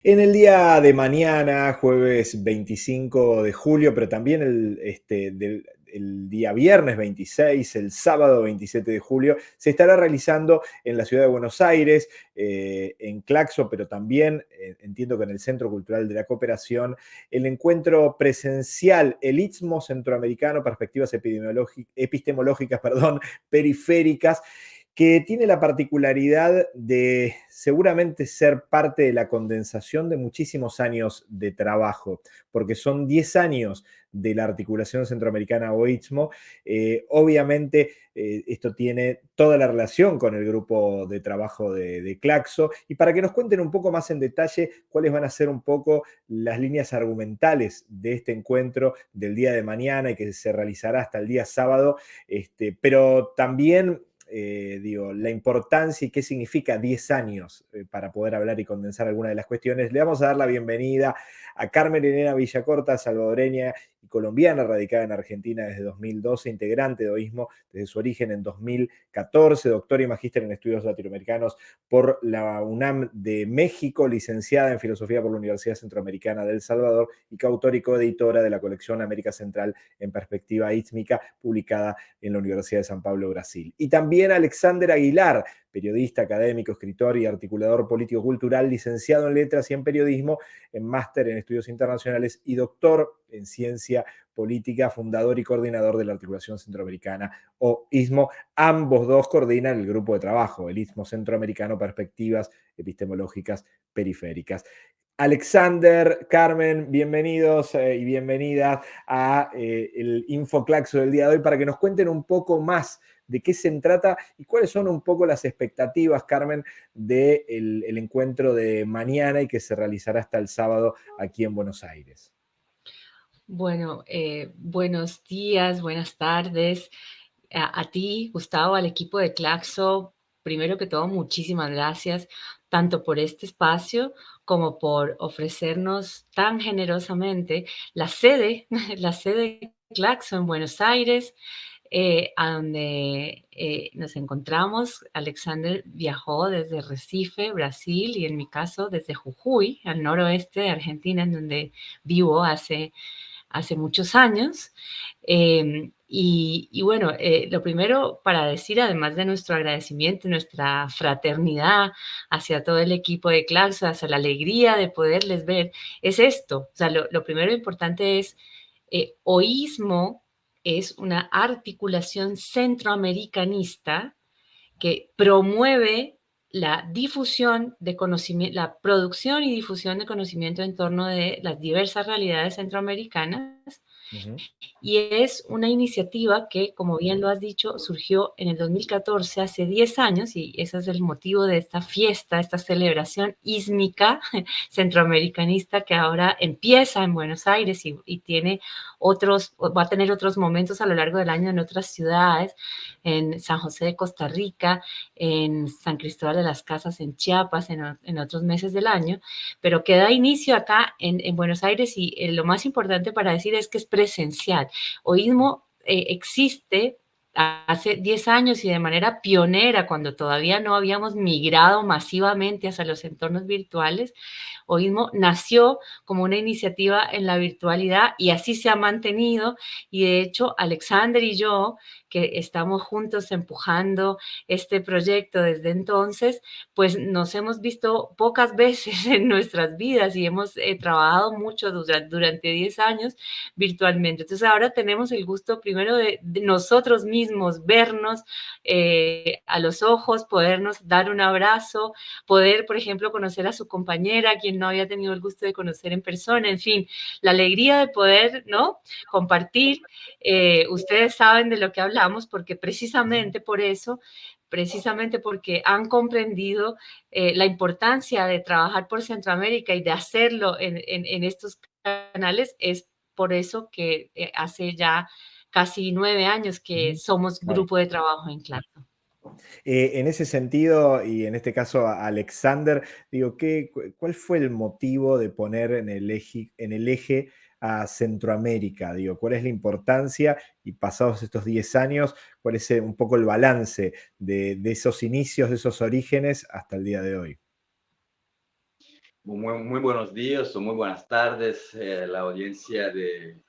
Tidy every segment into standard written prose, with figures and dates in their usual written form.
En el día de mañana, jueves 25 de julio, pero también el día viernes 26, el sábado 27 de julio, se estará realizando en la ciudad de Buenos Aires, en Claxo, pero también entiendo que en el Centro Cultural de la Cooperación, el encuentro presencial, el Istmo Centroamericano, Perspectivas Epistemológicas, perdón, Periféricas, que tiene la particularidad de seguramente ser parte de la condensación de muchísimos años de trabajo, porque son 10 años de la articulación centroamericana o Istmo. Obviamente, esto tiene toda la relación con el grupo de trabajo de Claxo, y para que nos cuenten un poco más en detalle cuáles van a ser un poco las líneas argumentales de este encuentro del día de mañana y que se realizará hasta el día sábado, pero también digo, la importancia y qué significa 10 años para poder hablar y condensar algunas de las cuestiones. Le vamos a dar la bienvenida a Carmen Elena Villacorta, salvadoreña y colombiana, radicada en Argentina desde 2012, integrante de OISMO desde su origen en 2014, doctora y magíster en estudios latinoamericanos por la UNAM de México, licenciada en filosofía por la Universidad Centroamericana de El Salvador y coautora y coeditora de la colección América Central en perspectiva ístmica, publicada en la Universidad de San Pablo, Brasil. Y también Alexander Aguilar, periodista, académico, escritor y articulador político-cultural, licenciado en Letras y en Periodismo, en máster en Estudios Internacionales y doctor en Ciencia Política, fundador y coordinador de la Articulación Centroamericana o ISMO. Ambos dos coordinan el grupo de trabajo, el Istmo Centroamericano, Perspectivas Epistemológicas Periféricas. Alexander, Carmen, bienvenidos y bienvenidas a el Infoclaxo del día de hoy para que nos cuenten un poco más de qué se trata y cuáles son un poco las expectativas, Carmen, del el encuentro de mañana y que se realizará hasta el sábado aquí en Buenos Aires. Bueno, buenos días, buenas tardes a ti, Gustavo, al equipo de Claxo. Primero que todo, muchísimas gracias, tanto por este espacio como por ofrecernos tan generosamente la sede, la sede de Claxo en Buenos Aires, a donde nos encontramos. Alexander viajó desde Recife, Brasil, y en mi caso desde Jujuy, al noroeste de Argentina, en donde vivo hace muchos años. Y bueno, lo primero para decir, además de nuestro agradecimiento, nuestra fraternidad hacia todo el equipo de Claxo, hacia la alegría de poderles ver, es esto. O sea, lo primero importante es, OISMO es una articulación centroamericanista que promueve la difusión de conocimiento, la producción y difusión de conocimiento en torno de las diversas realidades centroamericanas. Uh -huh. Y es una iniciativa que, como bien lo has dicho, surgió en el 2014, hace 10 años, y ese es el motivo de esta fiesta, esta celebración ísmica centroamericanista que ahora empieza en Buenos Aires y tiene otros, va a tener otros momentos a lo largo del año en otras ciudades, en San José de Costa Rica, en San Cristóbal de las Casas, en Chiapas, en otros meses del año, pero que da inicio acá en Buenos Aires, y lo más importante para decir es que es presencial. OISMO existe hace 10 años y de manera pionera, cuando todavía no habíamos migrado masivamente hacia los entornos virtuales. OISMO nació como una iniciativa en la virtualidad y así se ha mantenido, y de hecho Alexander y yo, que estamos juntos empujando este proyecto desde entonces, pues nos hemos visto pocas veces en nuestras vidas y hemos trabajado mucho durante 10 años virtualmente. Entonces ahora tenemos el gusto primero de nosotros mismos vernos a los ojos, podernos dar un abrazo, poder, por ejemplo, conocer a su compañera, quien no había tenido el gusto de conocer en persona, en fin, la alegría de poder, ¿no?, compartir. Ustedes saben de lo que hablamos, porque precisamente por eso, precisamente porque han comprendido la importancia de trabajar por Centroamérica y de hacerlo en estos canales, es por eso que hace ya casi 9 años Uh que -huh. somos Claro. grupo de trabajo en Claxo. En ese sentido, y en este caso Alexander, digo, ¿cuál fue el motivo de poner en el eje a Centroamérica? Digo, ¿cuál es la importancia? Y pasados estos 10 años, ¿cuál es un poco el balance de esos inicios, de esos orígenes hasta el día de hoy? Muy buenos días o muy buenas tardes, la audiencia de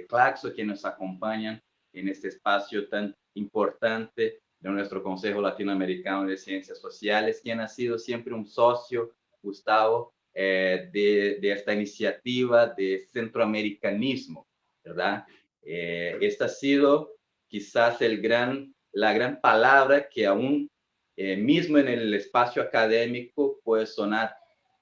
Claxo que nos acompañan en este espacio tan importante de nuestro Consejo Latinoamericano de Ciencias Sociales, quien ha sido siempre un socio, Gustavo, de esta iniciativa de centroamericanismo, ¿verdad? Esta ha sido quizás la gran palabra que aún mismo en el espacio académico puede sonar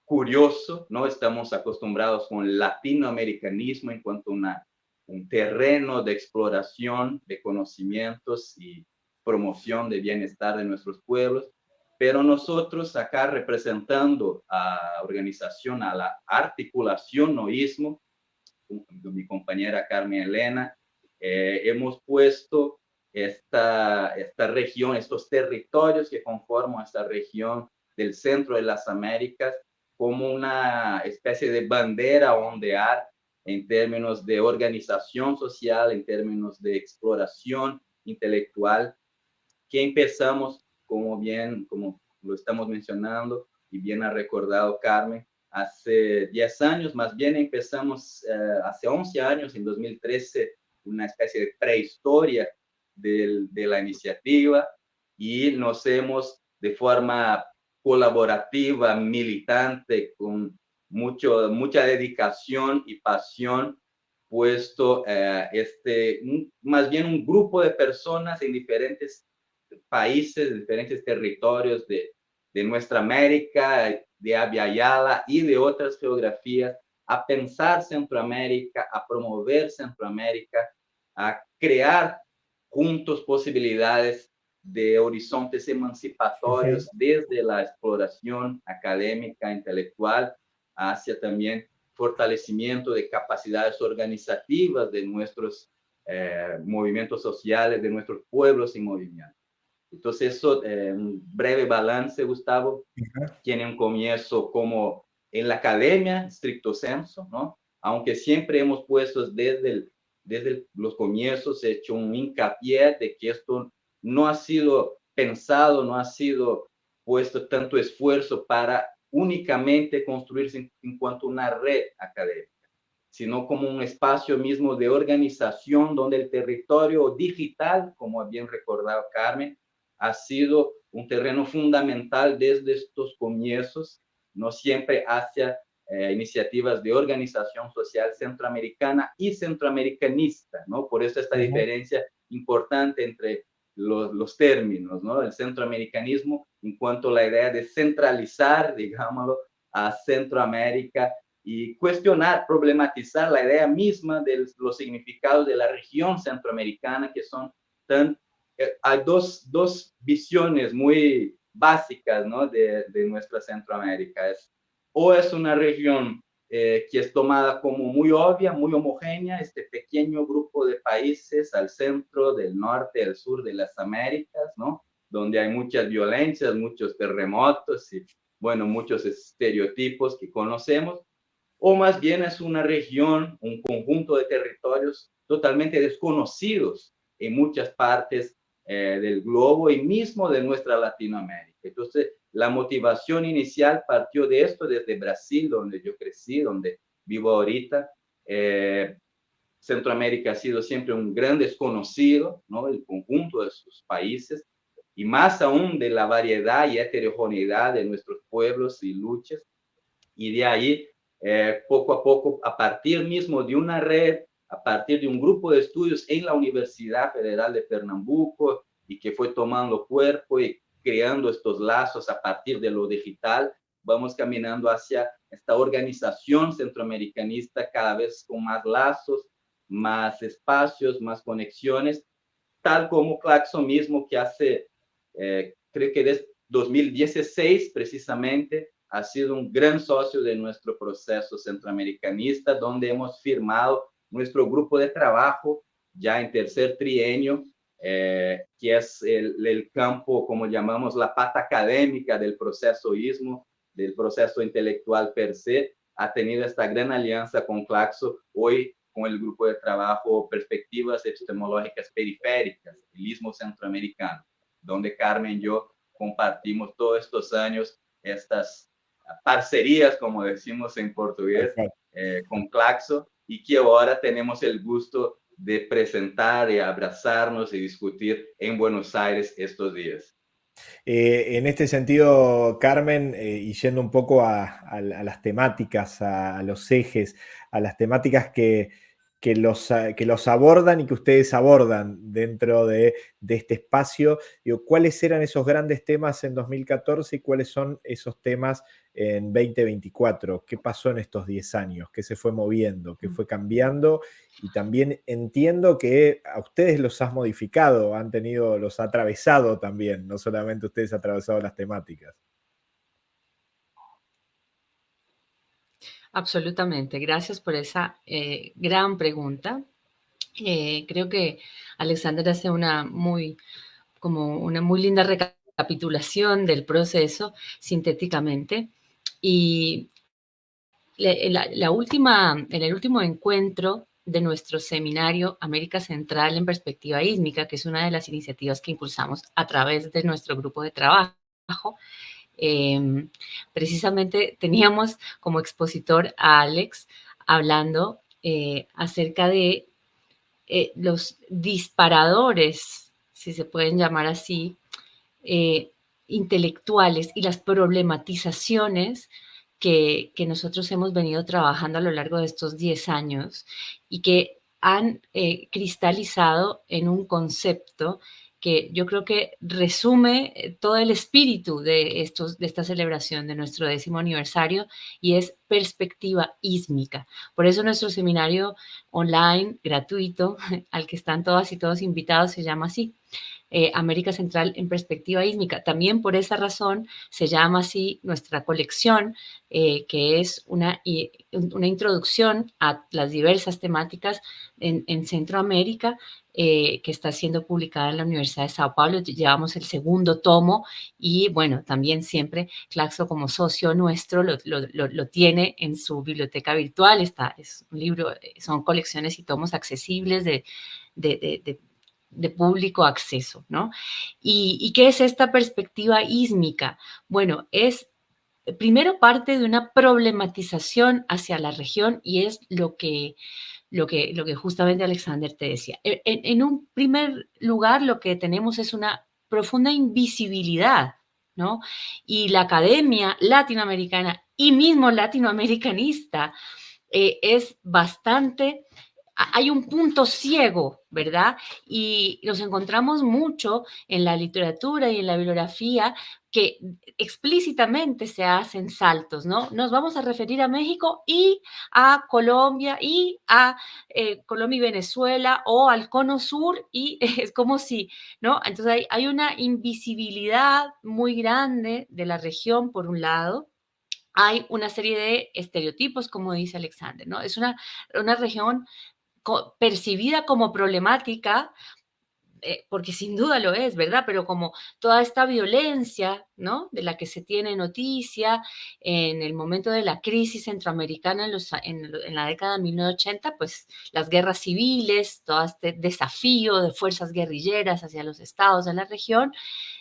curioso, ¿no? Estamos acostumbrados con el latinoamericanismo en cuanto a un terreno de exploración de conocimientos y promoción de bienestar de nuestros pueblos, pero nosotros acá representando a la organización, a la articulación noísmo, mi compañera Carmen Elena, hemos puesto esta región, estos territorios que conforman esta región del centro de las Américas como una especie de bandera a ondear en términos de organización social, en términos de exploración intelectual, que empezamos, como lo estamos mencionando y bien ha recordado Carmen, hace 10 años, más bien empezamos hace 11 años, en 2013, una especie de prehistoria de la iniciativa y nos hemos de forma colaborativa, militante, con mucha dedicación y pasión, puesto más bien un grupo de personas en diferentes países, diferentes territorios de nuestra América, de Abya Yala y de otras geografías, a pensar Centroamérica, a promover Centroamérica, a crear juntos posibilidades de horizontes emancipatorios desde la exploración académica, intelectual, hacia también fortalecimiento de capacidades organizativas de nuestros movimientos sociales, de nuestros pueblos en movimiento. Entonces, eso, un breve balance, Gustavo, tiene un comienzo como en la academia, stricto sensu, ¿no? Aunque siempre hemos puesto desde los comienzos, hecho un hincapié de que esto no ha sido pensado, no ha sido puesto tanto esfuerzo para únicamente construirse en cuanto a una red académica, sino como un espacio mismo de organización donde el territorio digital, como bien recordado Carmen, ha sido un terreno fundamental desde estos comienzos, no siempre hacia iniciativas de organización social centroamericana y centroamericanista, ¿no? Por eso esta diferencia importante entre los términos, ¿no? El centroamericanismo en cuanto a la idea de centralizar, digámoslo, a Centroamérica y cuestionar, problematizar la idea misma de los significados de la región centroamericana, que son tan... hay dos visiones muy básicas, ¿no? de nuestra Centroamérica. O es una región que es tomada como muy obvia, muy homogénea, este pequeño grupo de países al centro, del norte, del sur de las Américas, ¿no? Donde hay muchas violencias, muchos terremotos y, bueno, muchos estereotipos que conocemos, o más bien es una región, un conjunto de territorios totalmente desconocidos en muchas partes del globo y mismo de nuestra Latinoamérica. Entonces, la motivación inicial partió de esto desde Brasil, donde yo crecí, donde vivo ahorita. Centroamérica ha sido siempre un gran desconocido, ¿no? El conjunto de sus países, y más aún de la variedad y heterogeneidad de nuestros pueblos y luchas. Y de ahí, poco a poco, a partir mismo de una red, a partir de un grupo de estudios en la Universidad Federal de Pernambuco, y que fue tomando cuerpo y creando estos lazos a partir de lo digital, vamos caminando hacia esta organización centroamericanista cada vez con más lazos, más espacios, más conexiones, tal como Claxo mismo, que hace, creo que desde 2016 precisamente, ha sido un gran socio de nuestro proceso centroamericanista, donde hemos firmado nuestro grupo de trabajo ya en tercer trienio, que es el campo, como llamamos, la pata académica del procesoísmo, del proceso intelectual per se. Ha tenido esta gran alianza con Claxo, hoy con el grupo de trabajo Perspectivas Epistemológicas Periféricas, el Istmo Centroamericano, donde Carmen y yo compartimos todos estos años estas parcerías, como decimos en portugués, con Claxo, y que ahora tenemos el gusto de presentar y abrazarnos y discutir en Buenos Aires estos días. En este sentido, Carmen, y yendo un poco a las temáticas, a los ejes, a las temáticas que los abordan y que ustedes abordan dentro de este espacio, digo, ¿cuáles eran esos grandes temas en 2014 y cuáles son esos temas en 2024? ¿Qué pasó en estos 10 años? ¿Qué se fue moviendo? ¿Qué fue cambiando? Y también entiendo que a ustedes los has modificado, los ha atravesado también, no solamente ustedes han atravesado las temáticas. Absolutamente. Gracias por esa gran pregunta. Creo que Alexander hace una muy linda recapitulación del proceso sintéticamente. Y en el último encuentro de nuestro seminario América Central en Perspectiva Ísmica, que es una de las iniciativas que impulsamos a través de nuestro grupo de trabajo, precisamente teníamos como expositor a Alex hablando acerca de los disparadores, si se pueden llamar así, intelectuales y las problematizaciones que nosotros hemos venido trabajando a lo largo de estos 10 años y que han cristalizado en un concepto que yo creo que resume todo el espíritu de esta celebración de nuestro 10º aniversario, y es perspectiva ísmica. Por eso nuestro seminario online gratuito, al que están todas y todos invitados, se llama así: América Central en Perspectiva Ísmica. También por esa razón se llama así nuestra colección, que es una introducción a las diversas temáticas en Centroamérica, que está siendo publicada en la Universidad de Sao Paulo. Llevamos el 2º tomo y, bueno, también siempre Claxo, como socio nuestro, lo tiene en su biblioteca virtual. Es un libro, son colecciones y tomos accesibles de público acceso, ¿no? ¿Y qué es esta perspectiva ísmica? Bueno, es primero parte de una problematización hacia la región, y es lo que justamente Alexander te decía. En un primer lugar, lo que tenemos es una profunda invisibilidad, ¿no? Y la academia latinoamericana y mismo latinoamericanista es bastante... Hay un punto ciego, ¿verdad? Y nos encontramos mucho en la literatura y en la bibliografía que explícitamente se hacen saltos, ¿no? Nos vamos a referir a México y a Colombia y a Colombia y Venezuela, o al Cono Sur, y es como si, ¿no? Entonces hay una invisibilidad muy grande de la región, por un lado. Hay una serie de estereotipos, como dice Alexander, ¿no? Es una región percibida como problemática, porque sin duda lo es, ¿verdad? Pero como toda esta violencia, ¿no?, de la que se tiene noticia en el momento de la crisis centroamericana en la década de 1980, pues las guerras civiles, todo este desafío de fuerzas guerrilleras hacia los estados de la región.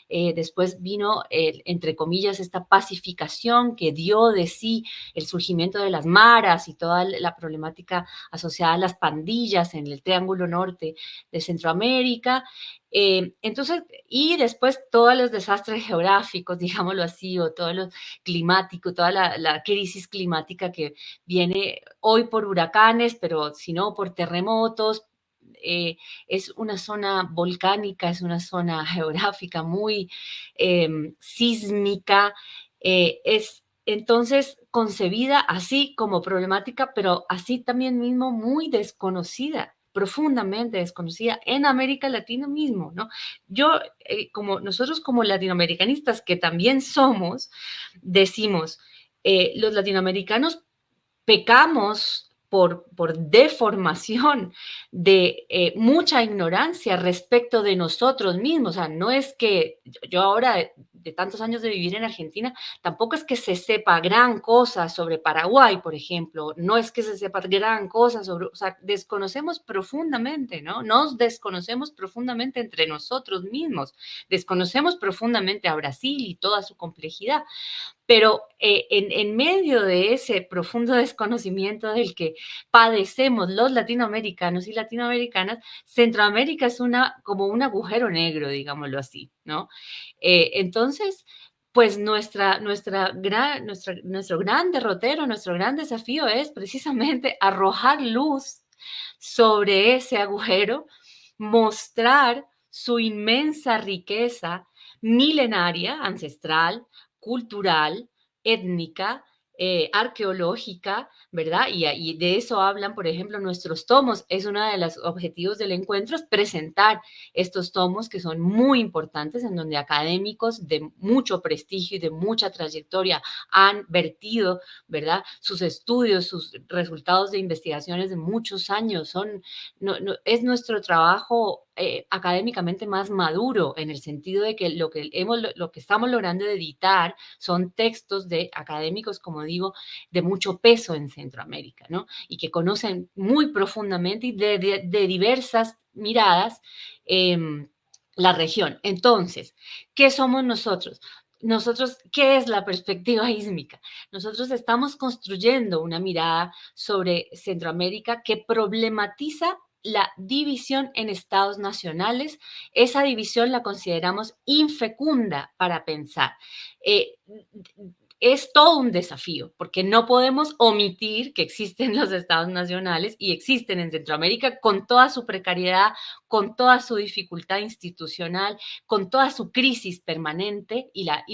Después vino, entre comillas, esta pacificación que dio de sí el surgimiento de las maras y toda la problemática asociada a las pandillas en el Triángulo Norte de Centroamérica. Entonces, y después todos los desastres geográficos, digámoslo así, o todo lo climático, toda la crisis climática que viene hoy por huracanes, pero si no por terremotos. Es una zona volcánica, es una zona geográfica muy sísmica, es entonces concebida así como problemática, pero así también mismo muy desconocida, profundamente desconocida en América Latina mismo, ¿no? Nosotros como latinoamericanistas, que también somos, decimos, los latinoamericanos pecamos por deformación de mucha ignorancia respecto de nosotros mismos. O sea, no es que yo ahora de tantos años de vivir en Argentina, tampoco es que se sepa gran cosa sobre Paraguay, por ejemplo, no es que se sepa gran cosa sobre, o sea, desconocemos profundamente, ¿no? Nos desconocemos profundamente entre nosotros mismos, desconocemos profundamente a Brasil y toda su complejidad. Pero en medio de ese profundo desconocimiento del que padecemos los latinoamericanos y latinoamericanas, Centroamérica es como un agujero negro, digámoslo así, ¿no? Entonces, pues nuestro gran derrotero, nuestro gran desafío es precisamente arrojar luz sobre ese agujero, mostrar su inmensa riqueza milenaria, ancestral, cultural, étnica, arqueológica, ¿verdad? Y de eso hablan, por ejemplo, nuestros tomos. Es uno de los objetivos del encuentro, es presentar estos tomos que son muy importantes, en donde académicos de mucho prestigio y de mucha trayectoria han vertido, ¿verdad? Sus estudios, sus resultados de investigaciones de muchos años. Es nuestro trabajo académicamente más maduro, en el sentido de que lo que estamos logrando editar son textos de académicos, como digo, de mucho peso en Centroamérica, ¿no? Y que conocen muy profundamente y de diversas miradas la región. Entonces, ¿qué somos nosotros? Nosotros, ¿qué es la perspectiva ísmica? Nosotros estamos construyendo una mirada sobre Centroamérica que problematiza la división en estados nacionales. Esa división la consideramos infecunda para pensar. Es todo un desafío, porque no podemos omitir que existen los estados nacionales y existen en Centroamérica con toda su precariedad, con toda su dificultad institucional, con toda su crisis permanente, y la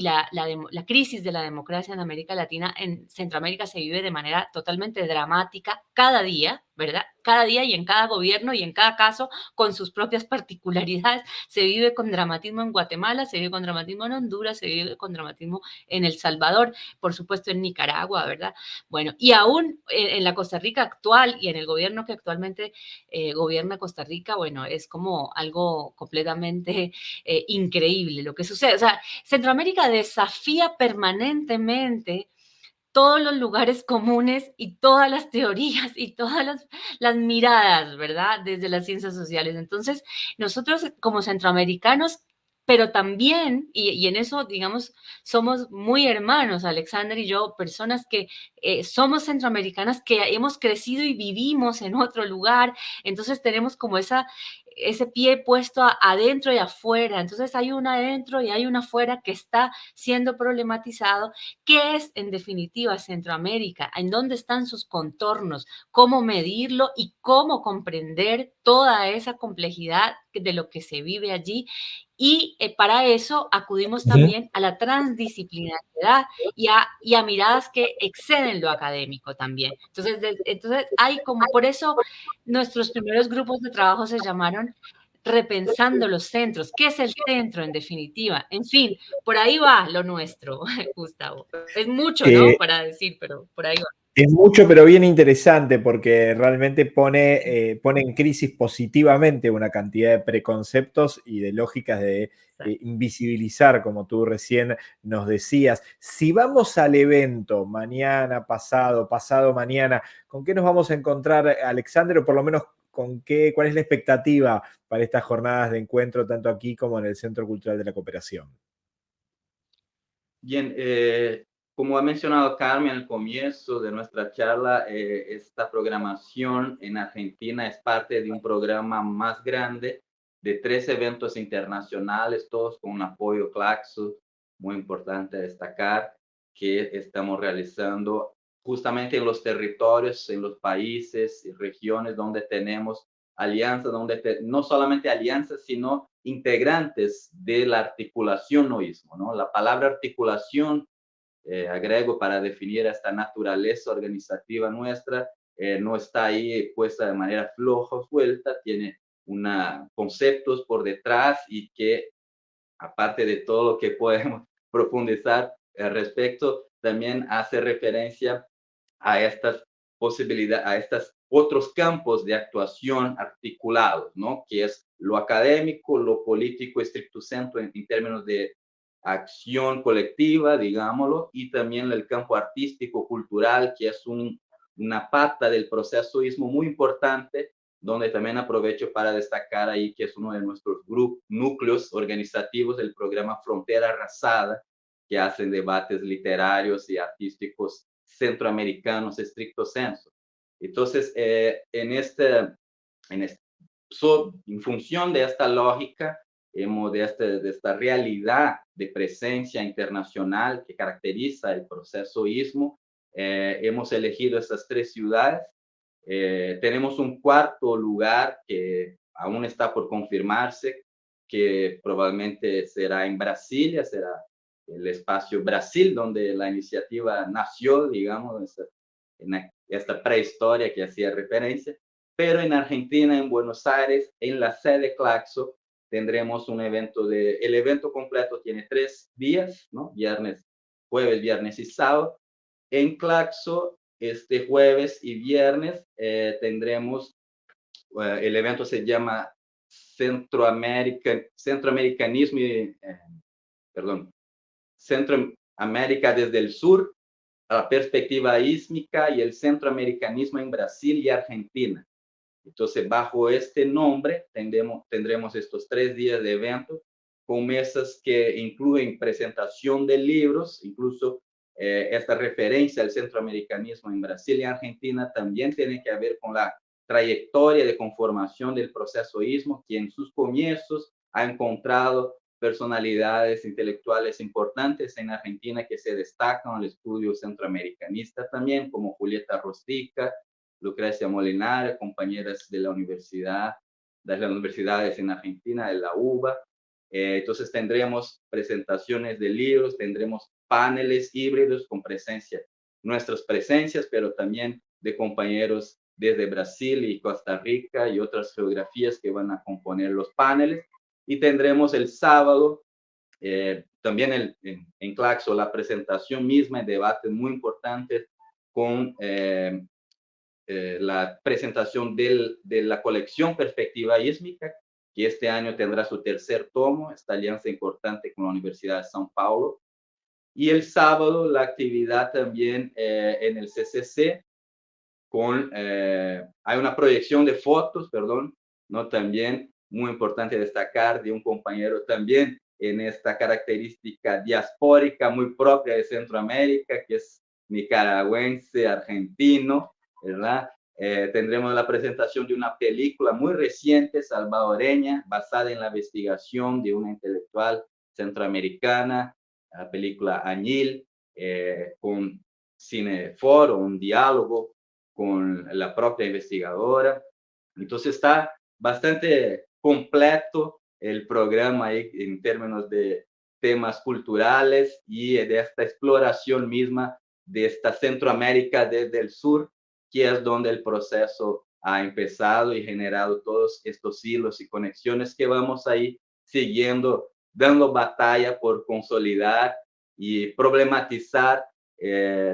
crisis de la democracia en América Latina, en Centroamérica se vive de manera totalmente dramática cada día, ¿verdad? Cada día y en cada gobierno y en cada caso con sus propias particularidades. Se vive con dramatismo en Guatemala, se vive con dramatismo en Honduras, se vive con dramatismo en El Salvador, por supuesto en Nicaragua, ¿verdad? Bueno, y aún en la Costa Rica actual y en el gobierno que actualmente gobierna Costa Rica, bueno, es como algo completamente increíble lo que sucede. O sea, Centroamérica desafía permanentemente todos los lugares comunes y todas las teorías y todas las miradas, ¿verdad? Desde las ciencias sociales. Entonces, nosotros como centroamericanos, pero también, y en eso, digamos, somos muy hermanos, Alexander y yo, personas que somos centroamericanas, que hemos crecido y vivimos en otro lugar, entonces tenemos como ese pie puesto adentro y afuera. Entonces hay una adentro y hay una afuera que está siendo problematizado. ¿Qué es, en definitiva, Centroamérica? ¿En dónde están sus contornos? ¿Cómo medirlo y cómo comprender toda esa complejidad de lo que se vive allí? Y para eso acudimos también a la transdisciplinariedad y a miradas que exceden lo académico también. Entonces hay como, por eso nuestros primeros grupos de trabajo se llamaron Repensando los centros. ¿Qué es el centro, en definitiva? En fin, por ahí va lo nuestro, Gustavo. Es mucho, ¿no? Para decir, pero por ahí va. Es mucho, pero bien interesante, porque realmente pone en crisis positivamente una cantidad de preconceptos y de lógicas de invisibilizar, como tú recién nos decías. Si vamos al evento mañana, pasado mañana, ¿con qué nos vamos a encontrar, Alexander? O por lo menos, ¿cuál es la expectativa para estas jornadas de encuentro, tanto aquí como en el Centro Cultural de la Cooperación? Bien, como ha mencionado Carmen al comienzo de nuestra charla, esta programación en Argentina es parte de un programa más grande de 3 eventos internacionales, todos con un apoyo Claxo, muy importante destacar, que estamos realizando justamente en los territorios, en los países y regiones donde tenemos alianzas, donde no solamente alianzas, sino integrantes de la articulación noísmo, ¿no? La palabra articulación, agrego para definir esta naturaleza organizativa nuestra, no está ahí puesta de manera floja o suelta, tiene conceptos por detrás y que, aparte de todo lo que podemos profundizar al respecto, también hace referencia a estas posibilidades, a estos otros campos de actuación articulados, ¿no? Que es lo académico, lo político estricto sensu en términos de acción colectiva, digámoslo, y también el campo artístico, cultural, que es una pata del procesoísmo muy importante, donde también aprovecho para destacar ahí que es uno de nuestros núcleos organizativos del programa Frontera Arrasada, que hacen debates literarios y artísticos centroamericanos estricto sensu. Entonces, en función de esta lógica, de esta realidad de presencia internacional que caracteriza el procesoísmo, hemos elegido estas 3 ciudades. Tenemos un cuarto lugar que aún está por confirmarse, que probablemente será en Brasilia, será el espacio Brasil, donde la iniciativa nació, digamos, en esta prehistoria que hacía referencia. Pero en Argentina, en Buenos Aires, en la sede Claxo, tendremos un evento el evento completo tiene 3 días, ¿no? Jueves, viernes y sábado. En Claxo, este jueves y viernes tendremos, el evento se llama Centroamericanismo, Centroamérica desde el sur, la perspectiva ísmica y el centroamericanismo en Brasil y Argentina. Entonces, bajo este nombre, tendremos estos 3 días de evento con mesas que incluyen presentación de libros, incluso esta referencia al centroamericanismo en Brasil y Argentina también tiene que ver con la trayectoria de conformación del procesoísmo, que en sus comienzos ha encontrado personalidades intelectuales importantes en Argentina que se destacan en el estudio centroamericanista también, como Julieta Rostica, Lucrecia Molinari, compañeras de las universidades en Argentina, de la UBA. Entonces tendremos presentaciones de libros, tendremos paneles híbridos con nuestras presencias, pero también de compañeros desde Brasil y Costa Rica y otras geografías que van a componer los paneles. Y tendremos el sábado, también en Claxo, la presentación misma, debates muy importantes con la presentación de la colección Perspectiva Ísmica, que este año tendrá su 3er tomo, esta alianza importante con la Universidad de São Paulo. Y el sábado la actividad también en el CCC, hay una proyección de fotos, ¿no? También muy importante destacar de un compañero también en esta característica diaspórica muy propia de Centroamérica, que es nicaragüense, argentino, ¿verdad? Tendremos la presentación de una película muy reciente, salvadoreña, basada en la investigación de una intelectual centroamericana, la película Añil, con cineforo, un diálogo con la propia investigadora. Entonces está bastante completo el programa ahí en términos de temas culturales y de esta exploración misma de esta Centroamérica desde el sur, que es donde el proceso ha empezado y generado todos estos hilos y conexiones que vamos ahí siguiendo, dando batalla por consolidar y problematizar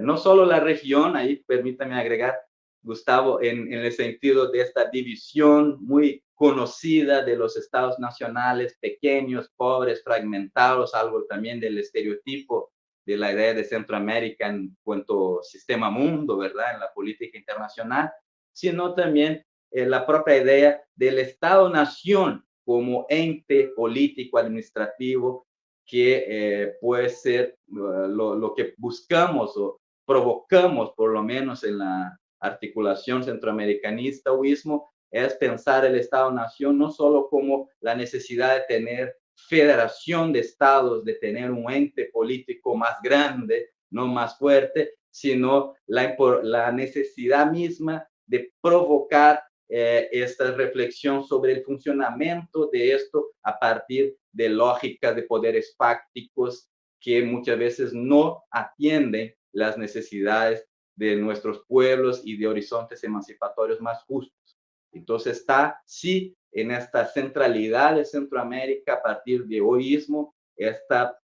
no solo la región, ahí permítame agregar, Gustavo, en el sentido de esta división muy conocida de los estados nacionales, pequeños, pobres, fragmentados, algo también del estereotipo de la idea de Centroamérica en cuanto sistema mundo, ¿verdad?, en la política internacional, sino también la propia idea del Estado-nación como ente político, administrativo, que puede ser lo que buscamos o provocamos, por lo menos en la articulación centroamericanista o ismo, es pensar el Estado-Nación no solo como la necesidad de tener federación de estados, de tener un ente político más grande, no más fuerte, sino la necesidad misma de provocar esta reflexión sobre el funcionamiento de esto a partir de lógicas de poderes fácticos que muchas veces no atienden las necesidades de nuestros pueblos y de horizontes emancipatorios más justos. Entonces está, sí, en esta centralidad de Centroamérica a partir de hoyismo, esta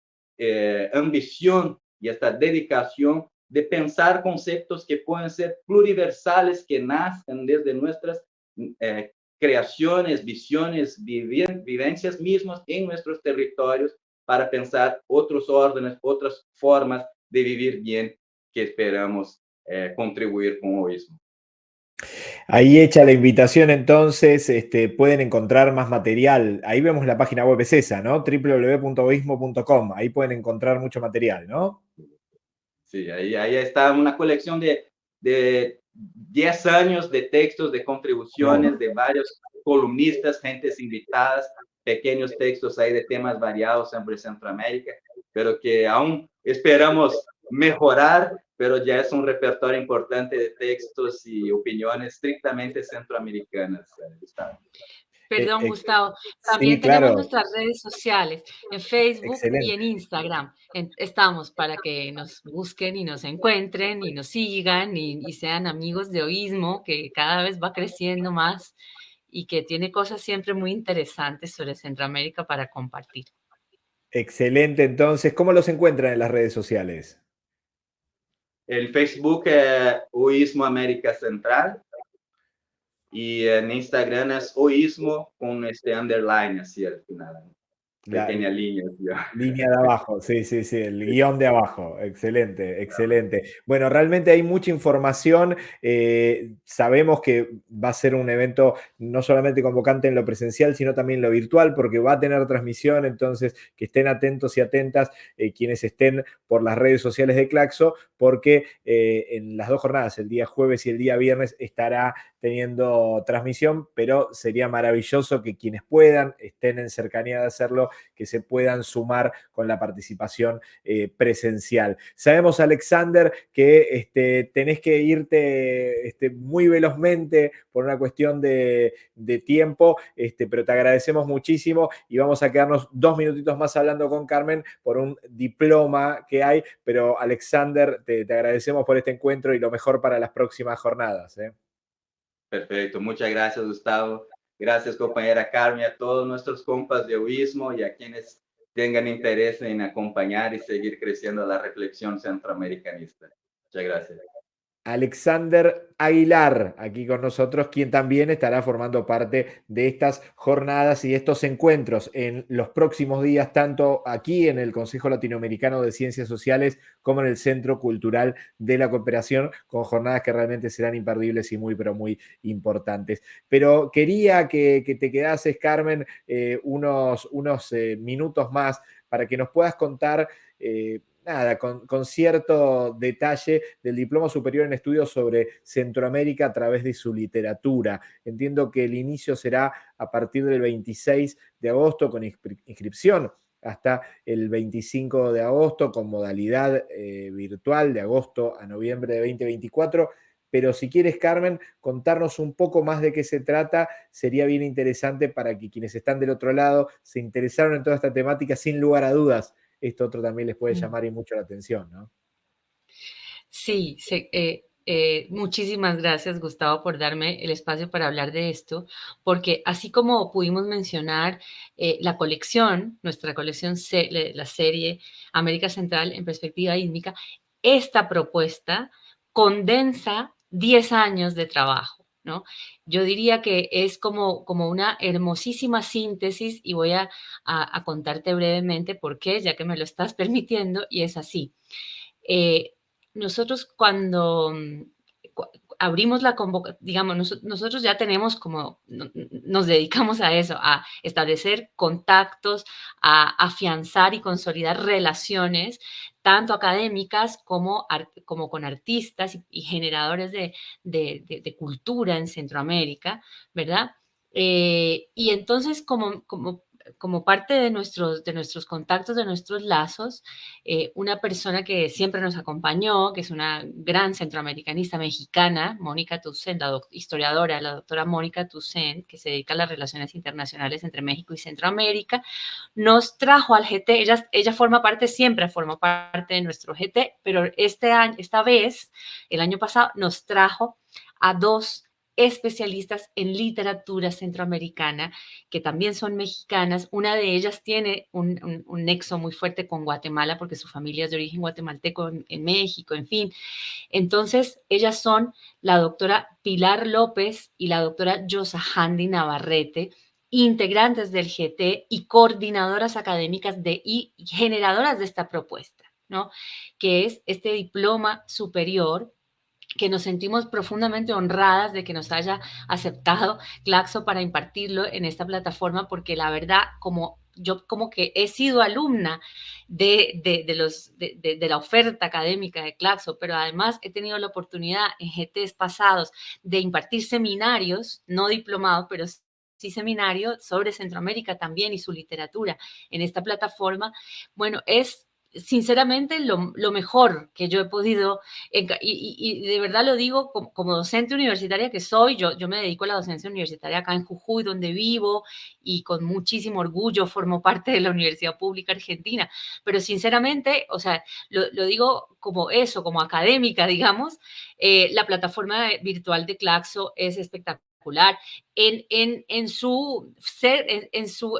ambición y esta dedicación de pensar conceptos que pueden ser pluriversales, que nazcan desde nuestras creaciones, visiones, vivencias mismas en nuestros territorios para pensar otros órdenes, otras formas de vivir bien que esperamos contribuir con Oísmo. Ahí hecha la invitación, entonces, pueden encontrar más material. Ahí vemos la página web es esa, ¿no? www.oismo.com. Ahí pueden encontrar mucho material, ¿no? Sí, ahí está una colección de 10 años de textos, de contribuciones de varios columnistas, gentes invitadas, pequeños textos ahí de temas variados sobre Centroamérica, pero que aún esperamos mejorar, pero ya es un repertorio importante de textos y opiniones estrictamente centroamericanas, Gustavo. Perdón, Eh, Gustavo. sí, También tenemos claro, nuestras redes sociales en Facebook y en excelente. Instagram. Estamos para que nos busquen y nos encuentren y nos sigan y sean amigos de Oísmo, que cada vez va creciendo más y que tiene cosas siempre muy interesantes sobre Centroamérica para compartir. Excelente, entonces, ¿cómo los encuentran en las redes sociales? El Facebook es Oísmo América Central y en Instagram es Oísmo con este underline así al final, La pequeña línea. línea de abajo, sí, sí, sí, el guión de abajo. Excelente, excelente. Bueno, realmente hay mucha información. Sabemos que va a ser un evento no solamente convocante en lo presencial, sino también en lo virtual, porque va a tener transmisión, entonces que estén atentos y atentas quienes estén por las redes sociales de Claxo, porque en las dos jornadas, el día jueves y el día viernes, estará teniendo transmisión, pero sería maravilloso que quienes puedan, estén en cercanía de hacerlo, que se puedan sumar con la participación presencial. Sabemos, Alexander, que tenés que irte muy velozmente por una cuestión de tiempo, pero te agradecemos muchísimo y vamos a quedarnos 2 minutitos más hablando con Carmen por un diploma que hay, pero Alexander, te agradecemos por este encuentro y lo mejor para las próximas jornadas. Perfecto, muchas gracias, Gustavo. Gracias, compañera Carmen, a todos nuestros compas de Oísmo y a quienes tengan interés en acompañar y seguir creciendo la reflexión centroamericanista. Muchas gracias. Alexander Aguilar, aquí con nosotros, quien también estará formando parte de estas jornadas y estos encuentros en los próximos días, tanto aquí en el Consejo Latinoamericano de Ciencias Sociales como en el Centro Cultural de la Cooperación, con jornadas que realmente serán imperdibles y muy, pero muy importantes. Pero quería que te quedases, Carmen, unos minutos más para que nos puedas contar nada, con cierto detalle del Diploma Superior en Estudios sobre Centroamérica a través de su literatura. Entiendo que el inicio será a partir del 26 de agosto con inscripción hasta el 25 de agosto con modalidad virtual de agosto a noviembre de 2024. Pero si quieres, Carmen, contarnos un poco más de qué se trata, sería bien interesante para que quienes están del otro lado se interesaron en toda esta temática, sin lugar a dudas, esto otro también les puede llamar y mucho la atención, ¿no? Sí, muchísimas gracias, Gustavo, por darme el espacio para hablar de esto, porque así como pudimos mencionar la colección, nuestra colección, la serie América Central en perspectiva ísmica, esta propuesta condensa 10 años de trabajo, ¿no? Yo diría que es como una hermosísima síntesis y voy a contarte brevemente por qué, ya que me lo estás permitiendo, y es así. Eh, Nosotros cuando abrimos la convocatoria, digamos, nosotros ya tenemos como, nos dedicamos a eso, a establecer contactos, a afianzar y consolidar relaciones, tanto académicas como con artistas y generadores de cultura en Centroamérica, ¿verdad? Y entonces, como parte de nuestros contactos, de nuestros lazos, una persona que siempre nos acompañó, que es una gran centroamericanista mexicana, Mónica Toussaint, historiadora, la doctora Mónica Toussaint, que se dedica a las relaciones internacionales entre México y Centroamérica, nos trajo al GT. Ella forma parte, siempre formó parte de nuestro GT, pero esta vez, el año pasado, nos trajo a dos especialistas en literatura centroamericana, que también son mexicanas. Una de ellas tiene un nexo muy fuerte con Guatemala, porque su familia es de origen guatemalteco en México, en fin. Entonces, ellas son la doctora Pilar López y la doctora Yosahandi Navarrete, integrantes del GT y coordinadoras académicas y generadoras de esta propuesta, ¿no? Que es este diploma superior, que nos sentimos profundamente honradas de que nos haya aceptado Claxo para impartirlo en esta plataforma, porque la verdad, yo como que he sido alumna de la oferta académica de Claxo, pero además he tenido la oportunidad en GTs pasados de impartir seminarios, no diplomados, pero sí seminarios sobre Centroamérica también y su literatura en esta plataforma. Bueno, es sinceramente lo mejor que yo he podido, y de verdad lo digo como docente universitaria que soy. Yo me dedico a la docencia universitaria acá en Jujuy, donde vivo, y con muchísimo orgullo formo parte de la Universidad Pública Argentina, pero sinceramente, o sea, lo digo como eso, como académica, digamos. La plataforma virtual de Claxo es espectacular en su ser,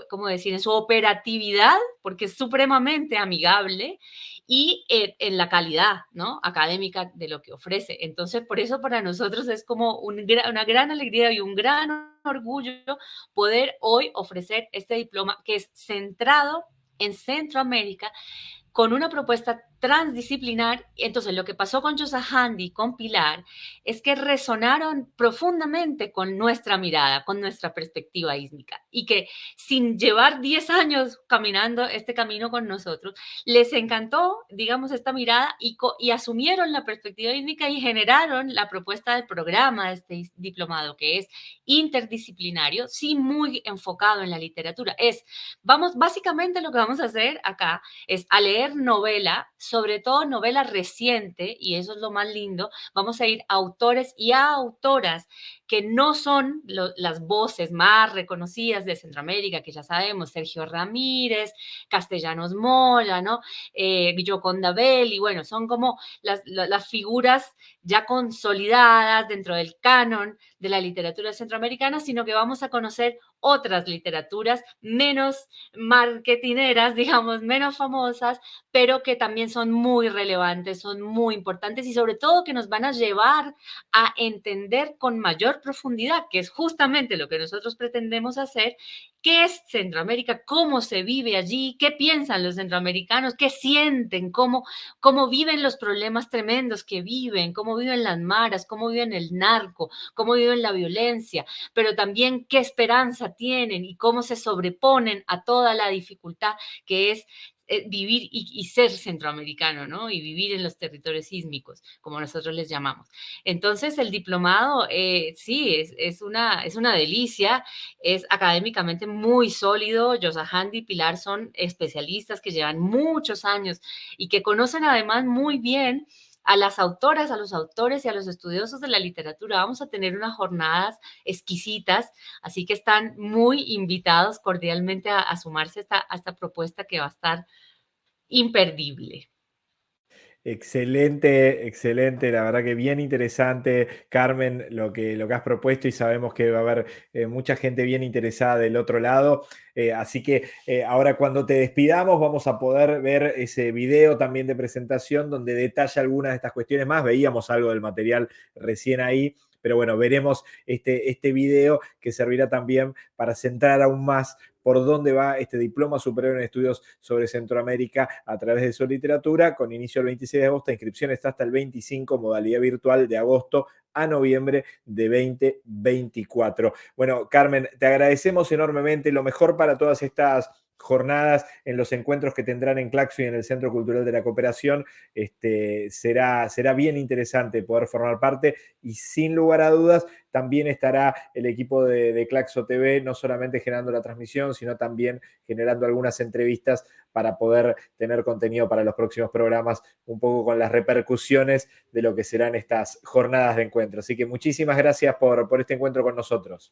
¿cómo decir?, en su operatividad, porque es supremamente amigable, y en la calidad, ¿no?, académica de lo que ofrece. Entonces, por eso para nosotros es como una gran alegría y un gran orgullo poder hoy ofrecer este diploma que es centrado en Centroamérica, con una propuesta transdisciplinar. Entonces, lo que pasó con Yosahandi y con Pilar es que resonaron profundamente con nuestra mirada, con nuestra perspectiva ísmica, y que sin llevar 10 años caminando este camino con nosotros, les encantó, digamos, esta mirada, y asumieron la perspectiva ísmica y generaron la propuesta del programa de este diplomado, que es interdisciplinario, sí, muy enfocado en la literatura. Básicamente lo que vamos a hacer acá es a leer novela, sobre todo novela reciente, y eso es lo más lindo. Vamos a ir a autores y a autoras que no son las voces más reconocidas de Centroamérica, que ya sabemos: Sergio Ramírez, Castellanos Moya, ¿no? Gioconda Belli. Bueno, son como las figuras ya consolidadas dentro del canon de la literatura centroamericana, sino que vamos a conocer otras literaturas menos marketineras, digamos, menos famosas, pero que también son muy relevantes, son muy importantes, y sobre todo que nos van a llevar a entender con mayor profundidad, que es justamente lo que nosotros pretendemos hacer, qué es Centroamérica, cómo se vive allí, qué piensan los centroamericanos, qué sienten, cómo viven los problemas tremendos que viven, cómo viven las maras, cómo viven el narco, cómo viven la violencia, pero también qué esperanza tienen y cómo se sobreponen a toda la dificultad que es vivir y ser centroamericano, ¿no? Y vivir en los territorios sísmicos, como nosotros les llamamos. Entonces, el diplomado, sí, es una delicia, es académicamente muy sólido. Yosahandi y Pilar son especialistas que llevan muchos años y que conocen además muy bien a las autoras, a los autores y a los estudiosos de la literatura. Vamos a tener unas jornadas exquisitas, así que están muy invitados cordialmente a sumarse a esta propuesta, que va a estar imperdible. Excelente, excelente, la verdad que bien interesante, Carmen, lo que has propuesto, y sabemos que va a haber mucha gente bien interesada del otro lado. Así que ahora, cuando te despidamos, vamos a poder ver ese video también de presentación donde detalla algunas de estas cuestiones más. Veíamos algo del material recién ahí, pero bueno, veremos este video, que servirá también para centrar aún más por dónde va este diploma superior en estudios sobre Centroamérica a través de su literatura, con inicio el 26 de agosto, inscripción está hasta el 25, modalidad virtual de agosto a noviembre de 2024. Bueno, Carmen, te agradecemos enormemente, lo mejor para todas estas jornadas, en los encuentros que tendrán en Claxo y en el Centro Cultural de la Cooperación. Será bien interesante poder formar parte, y sin lugar a dudas también estará el equipo de Claxo TV, no solamente generando la transmisión, sino también generando algunas entrevistas para poder tener contenido para los próximos programas, un poco con las repercusiones de lo que serán estas jornadas de encuentro. Así que muchísimas gracias por este encuentro con nosotros.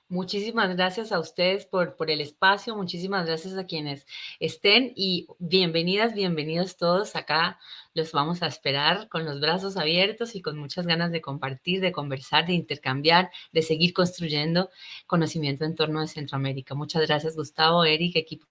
Muchísimas gracias a ustedes por el espacio, muchísimas gracias a quienes estén, y bienvenidas, bienvenidos todos. Acá los vamos a esperar con los brazos abiertos y con muchas ganas de compartir, de conversar, de intercambiar, de seguir construyendo conocimiento en torno de Centroamérica. Muchas gracias, Gustavo, Eric, equipo.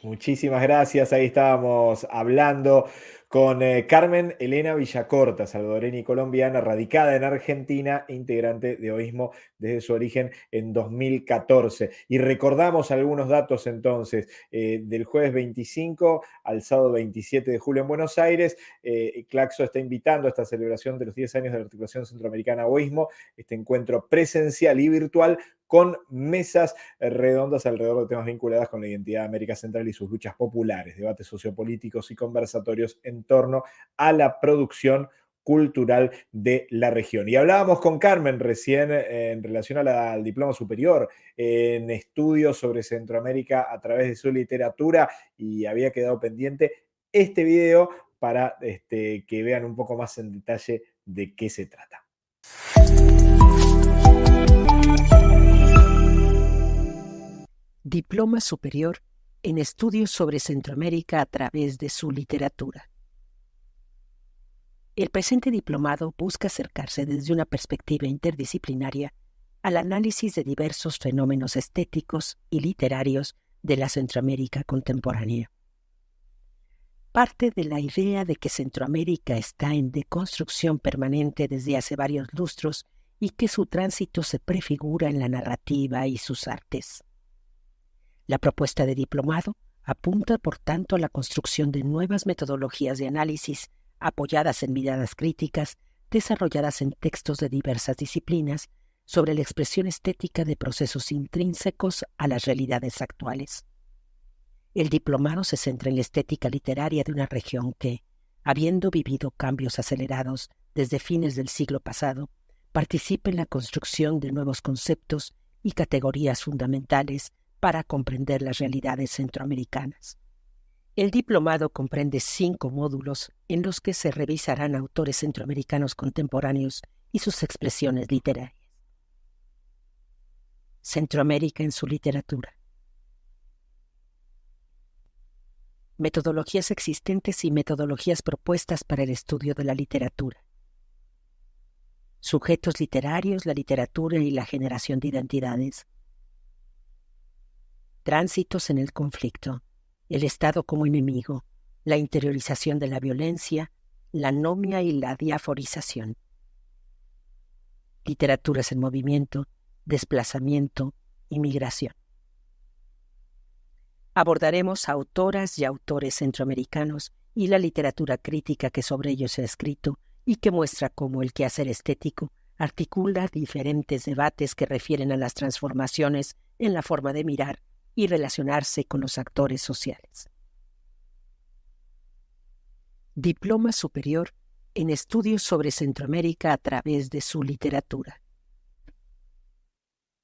Muchísimas gracias, ahí estábamos hablando con con Carmen Elena Villacorta, salvadoreña y colombiana, radicada en Argentina, integrante de Oísmo desde su origen en 2014. Y recordamos algunos datos entonces, del jueves 25 al sábado 27 de julio en Buenos Aires. Claxo está invitando a esta celebración de los 10 años de la Articulación Centroamericana Oísmo, este encuentro presencial y virtual con mesas redondas alrededor de temas vinculados con la identidad de América Central y sus luchas populares, debates sociopolíticos y conversatorios en torno a la producción cultural de la región. Y hablábamos con Carmen recién en relación al diploma superior en estudios sobre Centroamérica a través de su literatura, y había quedado pendiente este video para que vean un poco más en detalle de qué se trata. Diploma superior en estudios sobre Centroamérica a través de su literatura. El presente diplomado busca acercarse desde una perspectiva interdisciplinaria al análisis de diversos fenómenos estéticos y literarios de la Centroamérica contemporánea. Parte de la idea de que Centroamérica está en deconstrucción permanente desde hace varios lustros y que su tránsito se prefigura en la narrativa y sus artes. La propuesta de diplomado apunta, por tanto, a la construcción de nuevas metodologías de análisis apoyadas en miradas críticas, desarrolladas en textos de diversas disciplinas, sobre la expresión estética de procesos intrínsecos a las realidades actuales. El diplomado se centra en la estética literaria de una región que, habiendo vivido cambios acelerados desde fines del siglo pasado, participa en la construcción de nuevos conceptos y categorías fundamentales para comprender las realidades centroamericanas. El diplomado comprende 5 módulos en los que se revisarán autores centroamericanos contemporáneos y sus expresiones literarias. Centroamérica en su literatura. Metodologías existentes y metodologías propuestas para el estudio de la literatura. Sujetos literarios, la literatura y la generación de identidades. Tránsitos en el conflicto, el Estado como enemigo, la interiorización de la violencia, la anomia y la diaforización. Literaturas en movimiento, desplazamiento y migración. Abordaremos a autoras y autores centroamericanos y la literatura crítica que sobre ellos se ha escrito y que muestra cómo el quehacer estético articula diferentes debates que refieren a las transformaciones en la forma de mirar y relacionarse con los actores sociales. Diploma superior en estudios sobre Centroamérica a través de su literatura.